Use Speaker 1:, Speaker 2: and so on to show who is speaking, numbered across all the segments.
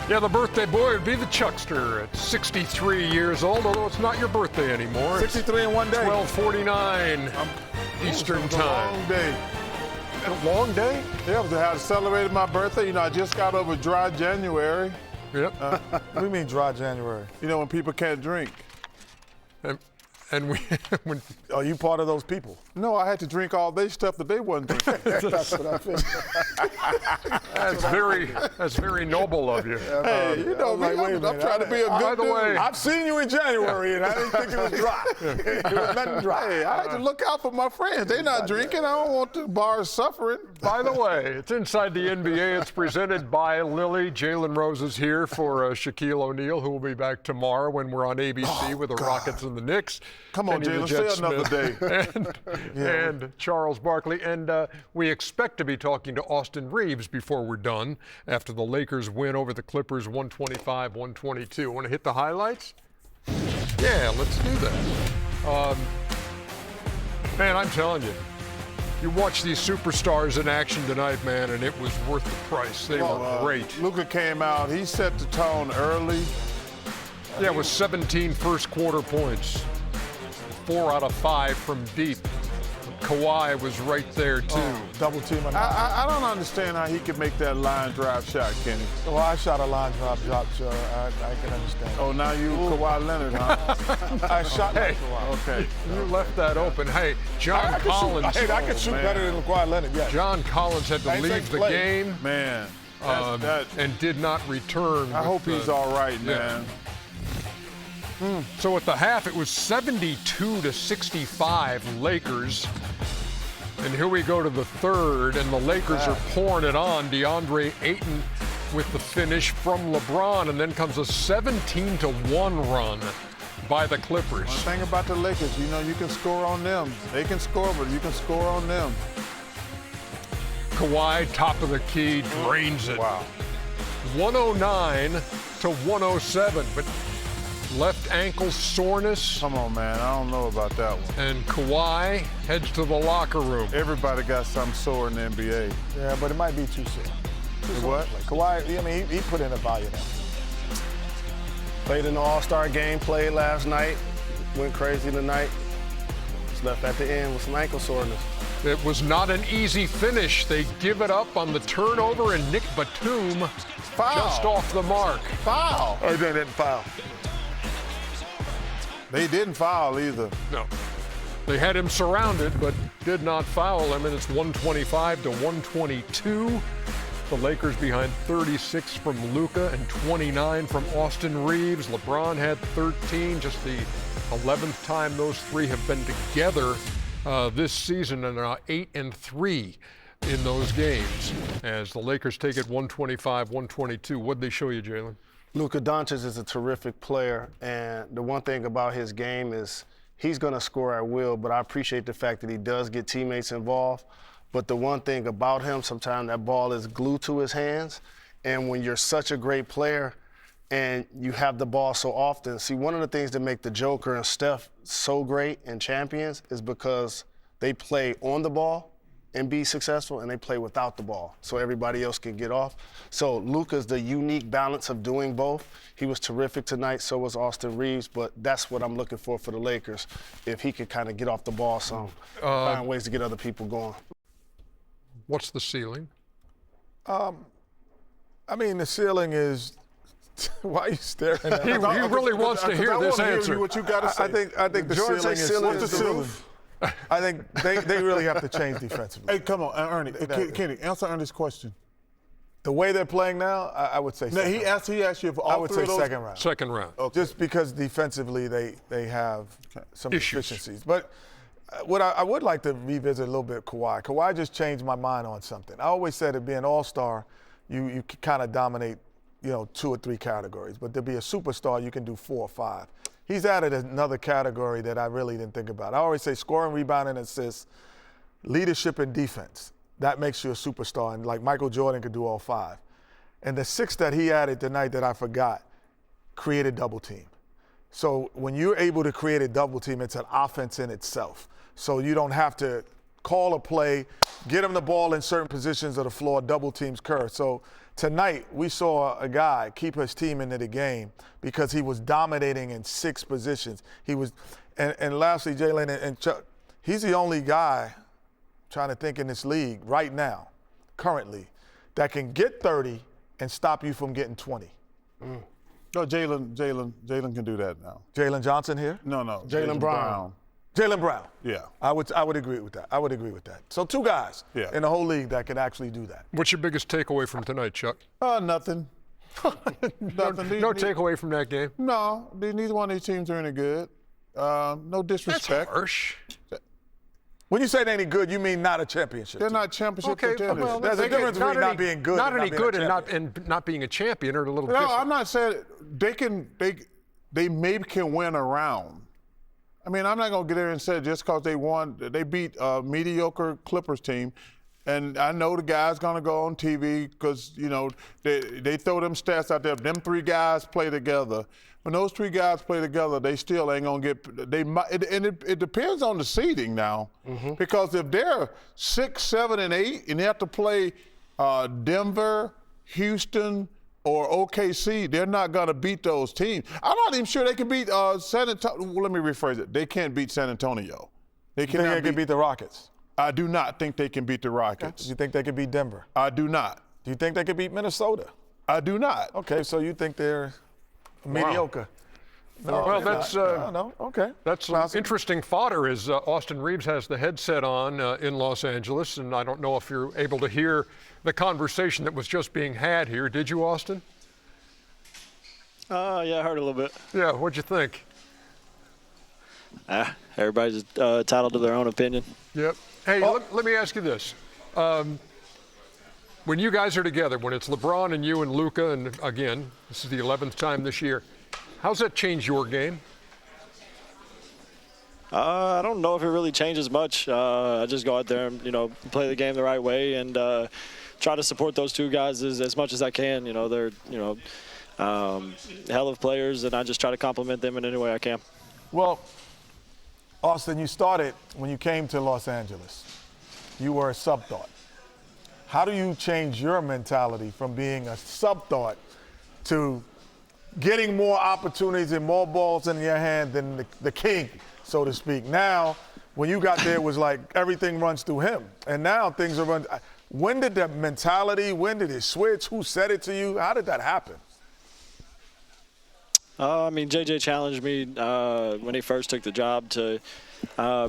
Speaker 1: Yeah, the birthday boy would be the Chuckster at 63 years old, although it's not your birthday anymore.
Speaker 2: 63 in one day.
Speaker 1: 12:49 Eastern Time.
Speaker 2: Long day.
Speaker 1: A long day?
Speaker 2: Yeah, I celebrated my birthday. You know, I just got over dry January.
Speaker 1: Yep.
Speaker 3: What do you mean dry January?
Speaker 2: You know, when people can't drink.
Speaker 1: And we,
Speaker 3: Are you part of those people?
Speaker 2: No, I had to drink all their stuff that they wasn't drinking.
Speaker 3: That's what I figured.
Speaker 1: that's very noble of you.
Speaker 2: Hey, you know,
Speaker 3: like, wait a
Speaker 2: I'm
Speaker 3: minute.
Speaker 2: trying to be a good
Speaker 1: By the
Speaker 2: dude.
Speaker 1: way,
Speaker 3: I've seen you in January, and I didn't think it was dry. It was nothing dry.
Speaker 2: Hey, I had to look out for my friends. They're not drinking. I don't want the bars suffering.
Speaker 1: By the way, it's Inside the NBA. It's presented by Lilly. Jalen Rose is here for Shaquille O'Neal, who will be back tomorrow when we're on ABC with the Rockets and the Knicks.
Speaker 2: Come on,
Speaker 1: Kenny the
Speaker 2: Jalen,
Speaker 1: Jet
Speaker 2: stay another
Speaker 1: Smith
Speaker 2: day.
Speaker 1: and Charles Barkley. And we expect to be talking to Austin Reaves before we're done after the Lakers win over the Clippers 125-122. Want to hit the highlights? Yeah, let's do that. Man, I'm telling you, you watch these superstars in action tonight, man, and it was worth the price. They were great.
Speaker 2: Luka came out. He set the tone early.
Speaker 1: Yeah, it was 17 first quarter points. 4 out of 5 from deep. Kawhi was right there, too.
Speaker 3: Double team.
Speaker 2: I don't understand how he could make that line drive shot, Kenny.
Speaker 3: Well, I shot a line drop, so I can understand.
Speaker 2: Oh, now you Kawhi Leonard, huh?
Speaker 3: I shot like Kawhi.
Speaker 2: Okay.
Speaker 1: You left that open. Hey, John Collins.
Speaker 3: I can shoot better than Kawhi Leonard, yes.
Speaker 1: John Collins had to
Speaker 3: Nice
Speaker 1: leave the
Speaker 3: play.
Speaker 1: game
Speaker 2: Man.
Speaker 1: and did not return.
Speaker 2: I hope he's all right, man.
Speaker 1: So at the half, it was 72-65 Lakers. And here we go to the third, and the Lakers are pouring it on. DeAndre Ayton with the finish from LeBron, and then comes a 17-1 run by the Clippers.
Speaker 2: One thing about the Lakers, you know, you can score on them. They can score, but you can score on them.
Speaker 1: Kawhi, top of the key, drains it.
Speaker 2: Wow.
Speaker 1: 109-107, but left ankle soreness.
Speaker 2: Come on, man. I don't know about that one.
Speaker 1: And Kawhi heads to the locker room.
Speaker 2: Everybody got something sore in the NBA.
Speaker 3: Yeah, but it might be too soon.
Speaker 2: What?
Speaker 3: Kawhi, I mean, he put in a value now.
Speaker 4: Played in the All-Star game, played last night, went crazy tonight. Just left at the end with some ankle soreness.
Speaker 1: It was not an easy finish. They give it up on the turnover, and Nick Batum just off the mark.
Speaker 2: Foul.
Speaker 4: Oh, they didn't foul.
Speaker 2: They didn't foul either.
Speaker 1: No. They had him surrounded, but did not foul him, and it's 125-122. The Lakers behind 36 from Luka and 29 from Austin Reaves. LeBron had 13, just the 11th time those three have been together this season, and are 8-3 in those games as the Lakers take it 125-122. What'd they show you, Jalen?
Speaker 4: Luka Doncic is a terrific player, and the one thing about his game is he's going to score at will, but I appreciate the fact that he does get teammates involved. But the one thing about him, sometimes that ball is glued to his hands, and when you're such a great player and you have the ball so often, see, one of the things that make the Joker and Steph so great and champions is because they play on the ball and be successful, and they play without the ball so everybody else can get off. So Luka's the unique balance of doing both. He was terrific tonight, so was Austin Reaves, but that's what I'm looking for the Lakers, if he could kind of get off the ball some, find ways to get other people going.
Speaker 1: What's the ceiling?
Speaker 3: I mean, the ceiling is. Why are you staring at me?
Speaker 1: He really wants to hear this answer.
Speaker 2: What you got to say?
Speaker 3: I think the
Speaker 4: George
Speaker 3: ceiling
Speaker 4: said
Speaker 3: is.
Speaker 4: ceiling
Speaker 3: What's
Speaker 4: is
Speaker 3: the
Speaker 4: the
Speaker 3: ceiling?
Speaker 4: roof.
Speaker 3: I think they really have to change defensively.
Speaker 2: Hey, come on, Ernie. Kenny, answer Ernie's question.
Speaker 3: The way they're playing now, I would say.
Speaker 2: No, he asked you if all
Speaker 3: I would
Speaker 2: three
Speaker 3: say
Speaker 2: of those.
Speaker 3: second round.
Speaker 1: Second round.
Speaker 3: Just because defensively they have some
Speaker 1: Issues.
Speaker 3: deficiencies. But what I would like to revisit a little bit Kawhi. Kawhi just changed my mind on something. I always said to be an all-star, you kind of dominate, 2 or 3 categories. But to be a superstar, you can do 4 or 5. He's added another category that I really didn't think about. I always say scoring, rebounding, assists, leadership, and defense. That makes you a superstar. And like Michael Jordan could do all 5. And the 6th that he added tonight that I forgot, created double team. So when you're able to create a double team, it's an offense in itself. So you don't have to call a play, get him the ball in certain positions of the floor, double teams Kerr. So tonight we saw a guy keep his team into the game because he was dominating in 6 positions. He was, and lastly, Jalen and Chuck, he's the only guy, trying to think in this league right now, currently, that can get 30 and stop you from getting 20.
Speaker 2: No, Jalen can do that now.
Speaker 3: Jalen Johnson here?
Speaker 2: No.
Speaker 4: Jalen Brown.
Speaker 3: Jalen Brown.
Speaker 2: Yeah.
Speaker 3: I would agree with that. I would agree with that. So 2 guys in the whole league that can actually do that.
Speaker 1: What's your biggest takeaway from tonight, Chuck?
Speaker 2: Nothing. Nothing.
Speaker 1: No takeaway from that game?
Speaker 2: No, neither one of these teams are any good. No disrespect.
Speaker 1: That's harsh.
Speaker 3: When you say they ain't good, you mean not a championship
Speaker 2: They're
Speaker 3: team.
Speaker 2: not championship
Speaker 1: Okay,
Speaker 2: contenders.
Speaker 1: well,
Speaker 3: There's a difference between not being good
Speaker 1: not
Speaker 3: and
Speaker 1: any
Speaker 3: not being
Speaker 1: good
Speaker 3: a
Speaker 1: and
Speaker 3: champion.
Speaker 1: not being a champion are a little
Speaker 2: No,
Speaker 1: different.
Speaker 2: I'm not saying they maybe can win a round. I mean, I'm not gonna get there and say just because they beat a mediocre Clippers team, and I know the guy's gonna go on TV because they throw them stats out there. Them 3 guys play together. When those 3 guys play together, they still ain't gonna get. They might, and it depends on the seeding now, because if they're 6, 7, and 8, and they have to play Denver, Houston, or OKC, they're not going to beat those teams. I'm not even sure they can beat San Antonio. Well, let me rephrase it. They can't beat San Antonio.
Speaker 3: You think they can beat the Rockets?
Speaker 2: I do not think they can beat the Rockets.
Speaker 3: Do you think they can beat Denver?
Speaker 2: I do not.
Speaker 3: Do you think they can beat Minnesota?
Speaker 2: I do not.
Speaker 3: Okay, so you think they're mediocre? No,
Speaker 1: Well,
Speaker 3: they're
Speaker 1: that's
Speaker 3: not. No, okay.
Speaker 1: That's some interesting fodder as Austin Reaves has the headset on in Los Angeles, and I don't know if you're able to hear the conversation that was just being had here. Did you, Austin?
Speaker 5: Yeah, I heard a little bit.
Speaker 1: Yeah, what'd you think?
Speaker 5: Everybody's entitled to their own opinion.
Speaker 1: Yep. Hey, let me ask you this. When you guys are together, when it's LeBron and you and Luka, and again, this is the 11th time this year, how's that change your game?
Speaker 5: I don't know if it really changes much. I just go out there and, play the game the right way and try to support those 2 guys as much as I can. They're, hell of players, and I just try to compliment them in any way I can.
Speaker 3: Well, Austin, you started when you came to Los Angeles. You were a sub-thought. How do you change your mentality from being a sub-thought to getting more opportunities and more balls in your hand than the king, so to speak? Now, when you got there, it was like everything runs through him. And now things are run. When did that mentality, when did it switch? Who said it to you? How did that happen?
Speaker 5: JJ challenged me when he first took the job to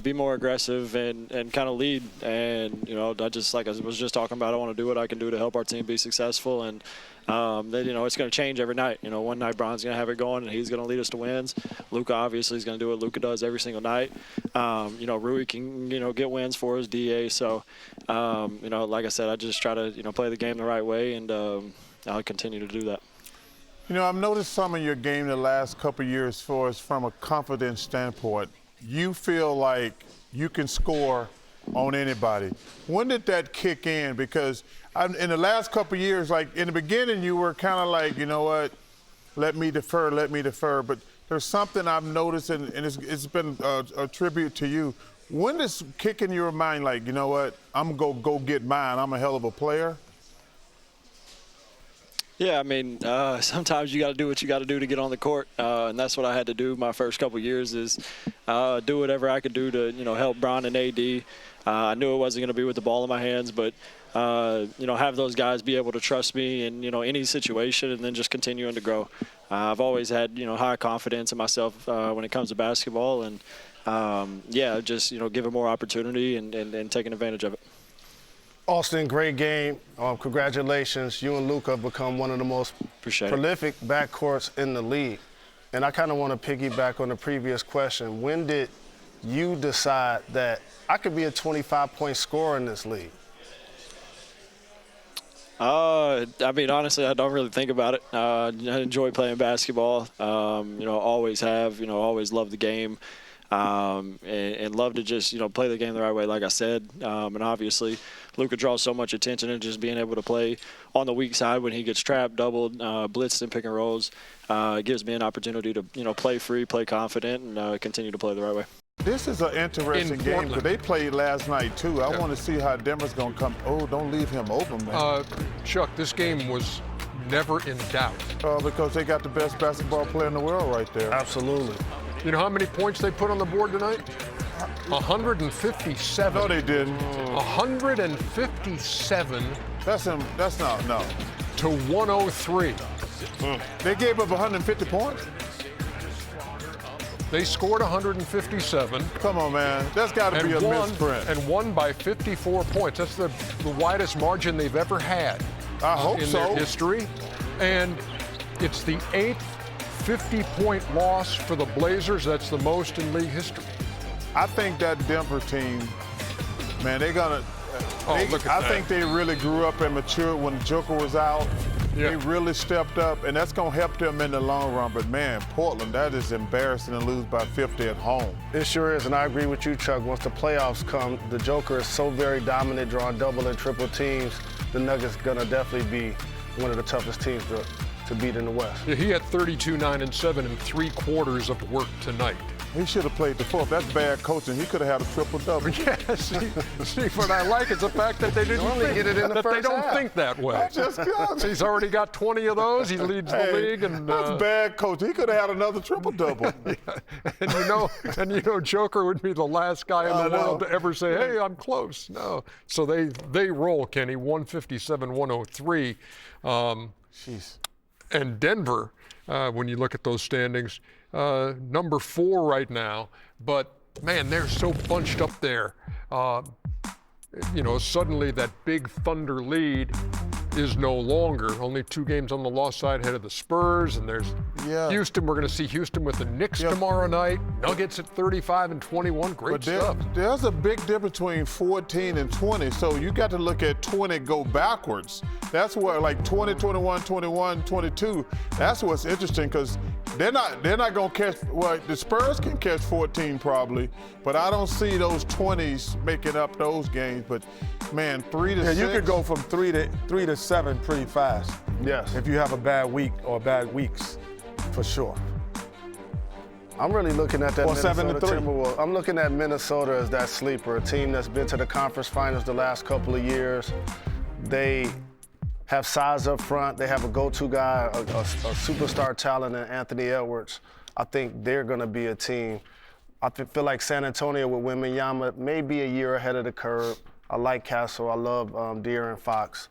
Speaker 5: be more aggressive and kind of lead. And, I just, like I was just talking about, I want to do what I can do to help our team be successful. And, it's going to change every night. One night Bron's going to have it going, and he's going to lead us to wins. Luka obviously is going to do what Luka does every single night. Rui can, get wins for us, DA. So, like I said, I just try to, play the game the right way, and I'll continue to do that.
Speaker 2: I've noticed some of your game the last couple of years for us from a confidence standpoint. You feel like you can score on anybody. When did that kick in? Because in the last couple of years, like in the beginning, you were kind of like, you know what, let me defer. But there's something I've noticed, and it's been a tribute to you. When does kick in your mind like, you know what, I'm going to go get mine, I'm a hell of a player?
Speaker 5: Yeah, sometimes you got to do what you got to do to get on the court, and that's what I had to do my first couple of years is do whatever I could do to, help Bron and AD. I knew it wasn't going to be with the ball in my hands, but, have those guys be able to trust me in, any situation and then just continuing to grow. I've always had, high confidence in myself when it comes to basketball, and, just, give it more opportunity and taking advantage of it.
Speaker 4: Austin, great game. Congratulations. You and Luka have become one of the most prolific backcourts in the league. And I kind of want to piggyback on the previous question. When did you decide that I could be a 25-point scorer in this league?
Speaker 5: Honestly, I don't really think about it. I enjoy playing basketball. Always have. Always loved the game. And love to just, play the game the right way, like I said. And obviously, Luka draws so much attention, and just being able to play on the weak side when he gets trapped, doubled, blitzed, and pick and rolls gives me an opportunity to, play free, play confident, and continue to play the right way.
Speaker 2: This is an interesting game
Speaker 1: Portland.
Speaker 2: because they played last night too. I want to see how Denver's going to come. Oh, don't leave him open, man.
Speaker 1: Chuck, this game was never in doubt.
Speaker 2: Because they got the best basketball player in the world right there.
Speaker 4: Absolutely.
Speaker 1: You know how many points they put on the board tonight? 157.
Speaker 2: No, they didn't.
Speaker 1: 157
Speaker 2: That's him. That's not, no.
Speaker 1: to 103.
Speaker 2: They gave up 150 points?
Speaker 1: They scored 157.
Speaker 2: Come on, man. That's got to be a misprint.
Speaker 1: And won by 54 points. That's the widest margin they've ever had
Speaker 2: I hope
Speaker 1: in
Speaker 2: so.
Speaker 1: their history. And it's the 8th 50-point loss for the Blazers. That's the most in league history.
Speaker 2: I think that Denver team, man, they're going to.
Speaker 1: Look at
Speaker 2: I
Speaker 1: that.
Speaker 2: think they really grew up and matured when Joker was out.
Speaker 1: Yeah.
Speaker 2: They really stepped up, and that's going to help them in the long run. But, man, Portland, that is embarrassing to lose by 50 at home.
Speaker 4: It sure is, and I agree with you, Chuck. Once the playoffs come, the Joker is so very dominant, drawing double and triple teams. The Nuggets going to definitely be one of the toughest teams to beat in the West.
Speaker 1: Yeah, he had 32, 9, and 7 in 3 quarters of work tonight.
Speaker 2: He should have played the fourth. That's bad coaching. He could have had a triple-double.
Speaker 1: Yeah, see, what I like is the fact that they didn't
Speaker 4: Normally
Speaker 1: think,
Speaker 4: get it in the
Speaker 1: that they
Speaker 4: first
Speaker 1: don't
Speaker 4: half.
Speaker 1: think that way. He's already got 20 of those. He leads the league, and
Speaker 2: That's bad coaching. He could have had another triple-double.
Speaker 1: and you know, Joker would be the last guy in the world to ever say, "Hey, I'm close." No, so they roll, Kenny, 157-103.
Speaker 2: Jeez.
Speaker 1: And Denver, when you look at those standings, number 4 right now. But man, they're so bunched up there. Suddenly that big Thunder lead is no longer. Only 2 games on the loss side ahead of the Spurs, and there's Houston. We're going to see Houston with the Knicks tomorrow night. Nuggets at 35 and 21. Great stuff.
Speaker 2: There's a big difference between 14 and 20, so you got to look at 20 go backwards. That's where like 20, 21, 21, 22. That's what's interesting because they're not going to catch. Well, the Spurs can catch 14 probably, but I don't see those 20s making up those games. But man, 3 to 6.
Speaker 3: You could go from 3 to 7 pretty fast.
Speaker 4: Yes.
Speaker 3: If you have a bad week or bad weeks, for sure.
Speaker 4: I'm really looking at that
Speaker 3: Or 7 to 3.
Speaker 4: Timberwolves. I'm looking at Minnesota as that sleeper, a team that's been to the conference finals the last couple of years. They have size up front. They have a go-to guy, a superstar talent in Anthony Edwards. I think they're going to be a team. I feel like San Antonio with Wembanyama may be a year ahead of the curve. I like Castle. I love De'Aaron Fox.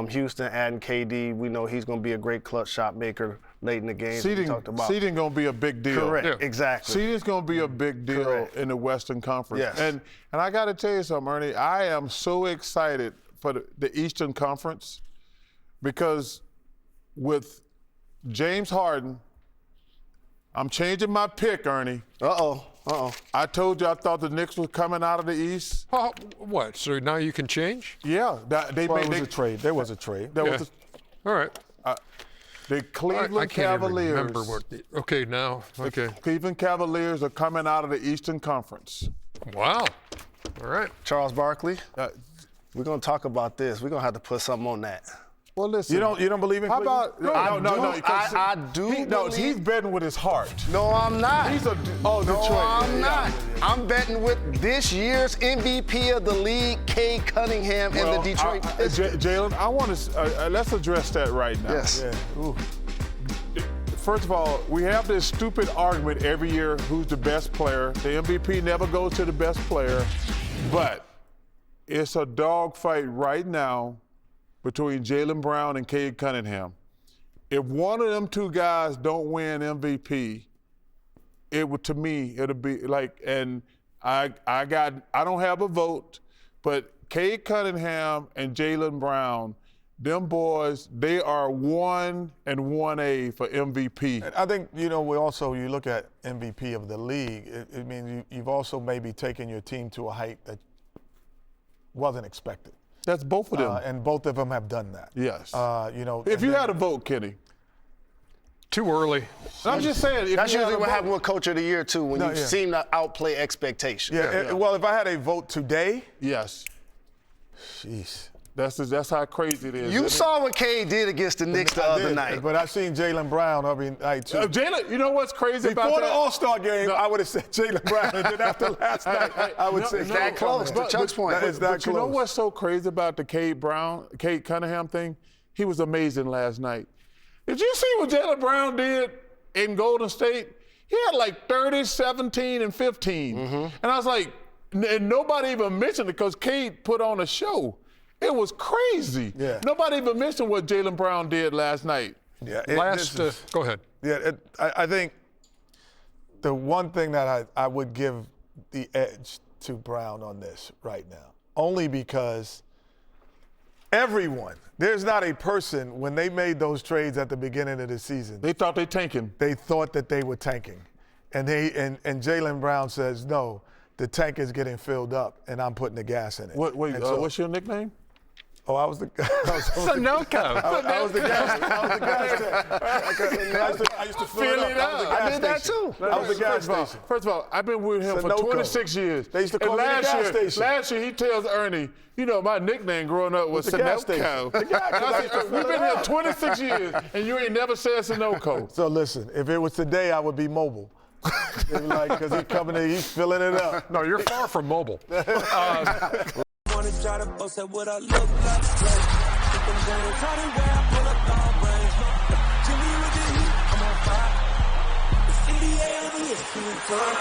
Speaker 4: Houston adding KD. We know he's going to be a great clutch shot maker late in the game.
Speaker 2: Seeding going to be a big deal.
Speaker 4: Correct,
Speaker 1: Yeah.
Speaker 4: exactly.
Speaker 2: Seeding's going to be a big deal
Speaker 4: Correct.
Speaker 2: in the Western Conference.
Speaker 4: Yes.
Speaker 2: And I got to tell you something, Ernie. I am so excited for the Eastern Conference because with James Harden, I'm changing my pick, Ernie.
Speaker 4: Uh-oh.
Speaker 2: I told you I thought the Knicks was coming out of the East.
Speaker 1: Oh, what? So now you can change?
Speaker 2: Yeah,
Speaker 3: There was a trade. There was a trade.
Speaker 2: There
Speaker 1: Yeah.
Speaker 2: was
Speaker 1: All right.
Speaker 2: the Cleveland
Speaker 1: I can't
Speaker 2: Cavaliers.
Speaker 1: even remember what. Okay, now. Okay.
Speaker 2: Cleveland Cavaliers are coming out of the Eastern Conference.
Speaker 1: Wow. All right.
Speaker 4: Charles Barkley, we're going to talk about this. We're going to have to put something on that.
Speaker 2: Well, listen.
Speaker 3: You don't believe in
Speaker 2: How
Speaker 3: Cleveland?
Speaker 2: about no?
Speaker 4: I do believe-
Speaker 2: He's betting with his heart.
Speaker 4: No, I'm not.
Speaker 2: Detroit.
Speaker 4: No, I'm
Speaker 2: Yeah.
Speaker 4: not. I'm betting with this year's MVP of the league, Cade Cunningham, and the Detroit Pistons.
Speaker 2: Jalen, I want to let's address that right now.
Speaker 4: Yes.
Speaker 3: Yeah. Ooh.
Speaker 2: First of all, we have this stupid argument every year: who's the best player? The MVP never goes to the best player, but it's a dogfight right now between Jalen Brown and Cade Cunningham. If one of them 2 guys don't win MVP, to me, it'll be like, and I don't have a vote, but Cade Cunningham and Jalen Brown, them boys, they are 1 and 1A for MVP.
Speaker 3: I think, you look at MVP of the league, it means you've also maybe taken your team to a height that wasn't expected.
Speaker 2: That's both of them.
Speaker 3: And both of them have done that.
Speaker 2: Yes.
Speaker 3: If
Speaker 2: If you had a vote, Kenny.
Speaker 1: Too early.
Speaker 2: I'm just saying.
Speaker 4: That's usually what happens with Coach of the Year, too, when you
Speaker 3: yeah.
Speaker 4: seem to outplay expectations.
Speaker 3: well, if I had a vote today,
Speaker 2: Yes.
Speaker 3: jeez.
Speaker 2: That's how crazy it is.
Speaker 4: You saw what Cade did against the Knicks the other night.
Speaker 3: But I seen Jalen Brown every night too.
Speaker 2: Jalen, you know what's crazy about
Speaker 3: Before
Speaker 2: that?
Speaker 3: the All-Star game, I would have said Jalen Brown, and then after last night, I would say
Speaker 4: that close to Chuck's point.
Speaker 3: It's that
Speaker 2: But you know
Speaker 3: close.
Speaker 2: what's so crazy about the Cade Cunningham thing? He was amazing last night. Did you see what Jalen Brown did in Golden State? He had like 30, 17, and 15. And I was like, and nobody even mentioned it because Cade put on a show. It was crazy.
Speaker 3: Yeah.
Speaker 2: Nobody even mentioned what Jalen Brown did last night.
Speaker 3: Yeah,
Speaker 1: Go ahead.
Speaker 3: Yeah, I think the one thing that I would give the edge to Brown on this right now, only because there's not a person, when they made those trades at the beginning of the season,
Speaker 2: They thought they tanking.
Speaker 3: they thought that they were tanking. And Jalen Brown says, no, the tank is getting filled up, and I'm putting the gas in it.
Speaker 2: What's your nickname?
Speaker 3: Oh, I was the
Speaker 1: Sunoco.
Speaker 3: I was the gas tank. I used to fill it up.
Speaker 4: I did that too.
Speaker 3: I was the gas station.
Speaker 2: First of all, I've been with him for
Speaker 3: Sunoco.
Speaker 2: 26 years.
Speaker 3: They used to call me the gas station.
Speaker 2: Last year, he tells Ernie, you know, my nickname growing up was
Speaker 3: the gas
Speaker 2: Sunoco.
Speaker 3: station.
Speaker 2: I said, we've been here 26 years, and you ain't never said Sunoco.
Speaker 3: So listen, if it was today, I would be mobile. Because he's coming in, he's filling it up.
Speaker 1: No, you're far from mobile.
Speaker 6: Wanna try to boast at what I look like. Keep them down, try to wear, I pull up long range. Jimmy with the heat, I'm on fire. It's NBA over here, feeling fun.